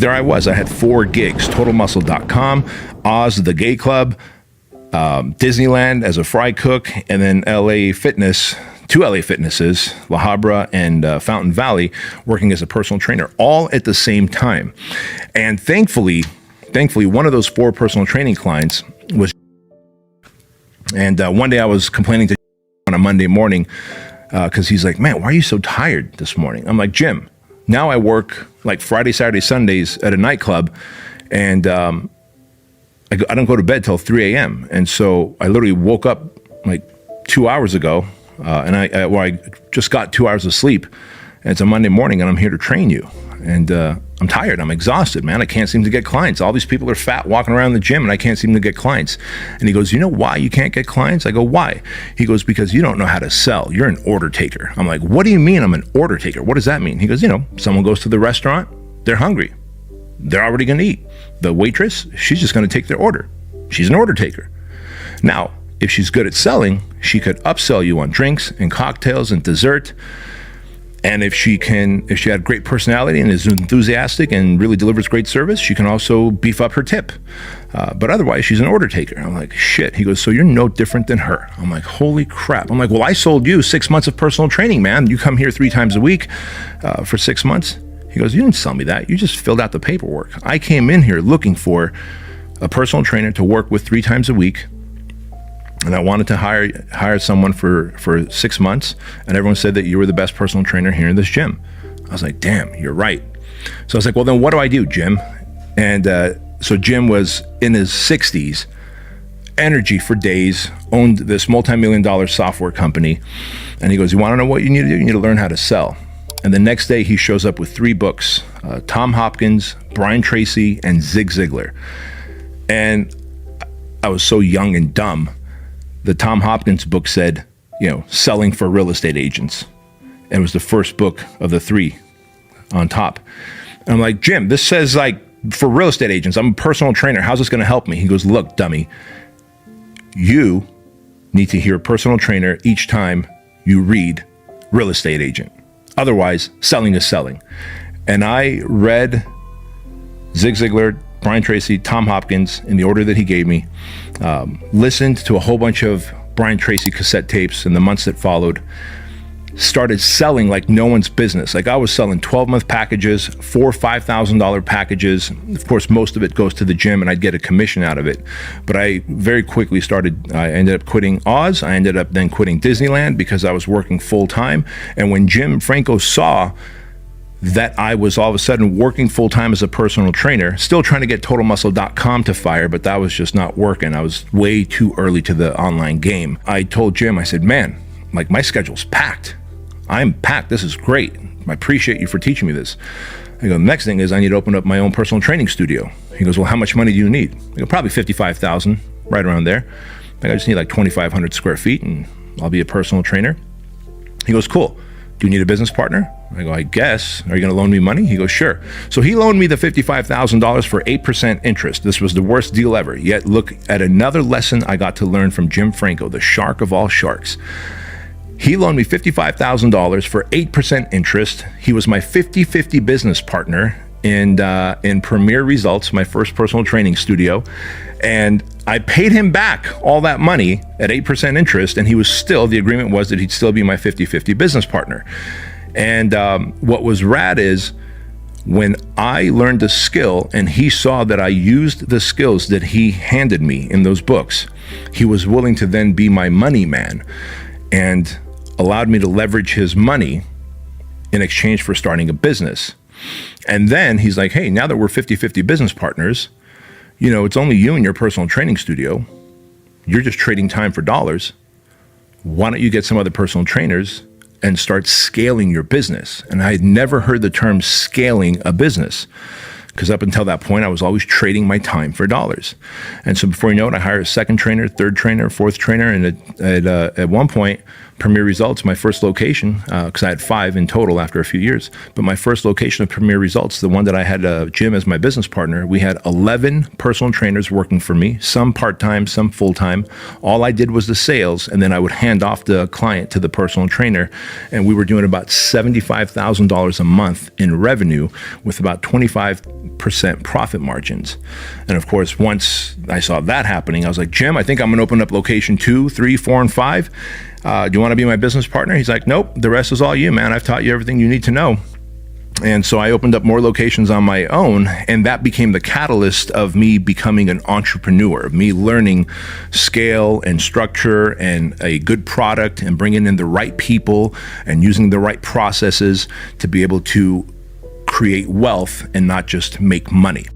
there I was. I had 4 gigs, totalmuscle.com, Oz, the gay club, Disneyland as a fry cook, and then LA Fitness, 2 LA Fitnesses, La Habra and Fountain Valley, working as a personal trainer, all at the same time. And thankfully, one of those 4 personal training clients was, and one day I was complaining to on a Monday morning because he's like, man, why are you so tired this morning? I'm like, Jim, now I work like Friday, Saturday, Sundays at a nightclub, and I don't go to bed till 3 a.m. And so I literally woke up like 2 hours ago, and I just got 2 hours of sleep, and it's a Monday morning, and I'm here to train you. And I'm tired. I'm exhausted, man. I can't seem to get clients. All these people are fat walking around the gym, and I can't seem to get clients. And he goes, you know why you can't get clients? I go, why? He goes, because you don't know how to sell. You're an order taker. I'm like, what do you mean I'm an order taker? What does that mean? He goes, you know, someone goes to the restaurant, they're hungry. They're already going to eat. The waitress, she's just going to take their order. She's an order taker. Now, if she's good at selling, she could upsell you on drinks and cocktails and dessert. And if she had great personality and is enthusiastic and really delivers great service, she can also beef up her tip. But otherwise, she's an order taker. I'm like, shit. He goes, so you're no different than her. I'm like, holy crap. I'm like, well, I sold you 6 months of personal training, man. You come here 3 times a week for 6 months. He goes, you didn't sell me that. You just filled out the paperwork. I came in here looking for a personal trainer to work with 3 times a week. And I wanted to hire someone for 6 months, and everyone said that you were the best personal trainer here in this gym. I was like, damn, you're right. So I was like, well, then what do I do, Jim? And so Jim was in his 60s, energy for days, owned this multi-million-dollar software company. And he goes, you want to know what you need to do? You need to learn how to sell. And the next day he shows up with 3 books, Tom Hopkins, Brian Tracy, and Zig Ziglar. And I was so young and dumb. The Tom Hopkins book said, you know, selling for real estate agents. And it was the first book of the 3 on top. And I'm like, Jim, this says like for real estate agents. I'm a personal trainer. How's this going to help me? He goes, look, dummy, you need to hear personal trainer each time you read real estate agent. Otherwise, selling is selling. And I read Zig Ziglar, Brian Tracy, Tom Hopkins in the order that he gave me, listened to a whole bunch of Brian Tracy cassette tapes in the months that followed, started selling like no one's business. Like I was selling 12-month packages, $4,000, $5,000 packages. Of course, most of it goes to the gym and I'd get a commission out of it. But I very quickly I ended up quitting Oz. I ended up then quitting Disneyland because I was working full time. And when Jim Franco saw that I was all of a sudden working full-time as a personal trainer, still trying to get totalmuscle.com to fire, but that was just not working. I was way too early to the online game. I told Jim, I said, man, like my schedule's packed. I'm packed. This is great. I appreciate you for teaching me this. I go, the next thing is I need to open up my own personal training studio. He goes, well, how much money do you need? I go, probably $55,000, right around there. I just need like 2,500 square feet and I'll be a personal trainer. He goes, cool. Do you need a business partner? I go, I guess. Are you going to loan me money? He goes, sure. So he loaned me the $55,000 for 8% interest. This was the worst deal ever. Yet look at another lesson I got to learn from Jim Franco, the shark of all sharks. He loaned me $55,000 for 8% interest. He was my 50-50 business partner in Premier Results, my first personal training studio. And I paid him back all that money at 8% interest, and the agreement was that he'd still be my 50-50 business partner. And what was rad is when I learned a skill and he saw that I used the skills that he handed me in those books, he was willing to then be my money man and allowed me to leverage his money in exchange for starting a business. And then he's like, hey, now that we're 50-50 business partners, you know, it's only you and your personal training studio. You're just trading time for dollars. Why don't you get some other personal trainers and start scaling your business? And I had never heard the term scaling a business because up until that point, I was always trading my time for dollars. And so before you know it, I hired a second trainer, third trainer, fourth trainer. And at one point, Premier Results, my first location, because I had 5 in total after a few years, but my first location of Premier Results, the one that I had Jim as my business partner, we had 11 personal trainers working for me, some part-time, some full-time. All I did was the sales, and then I would hand off the client to the personal trainer, and we were doing about $75,000 a month in revenue with about 25% profit margins. And of course, once I saw that happening, I was like, Jim, I think I'm gonna open up location 2, 3, 4, and 5. Do you want to be my business partner? He's like, nope, the rest is all you, man. I've taught you everything you need to know. And so I opened up more locations on my own, and that became the catalyst of me becoming an entrepreneur, of me learning scale and structure and a good product and bringing in the right people and using the right processes to be able to create wealth and not just make money.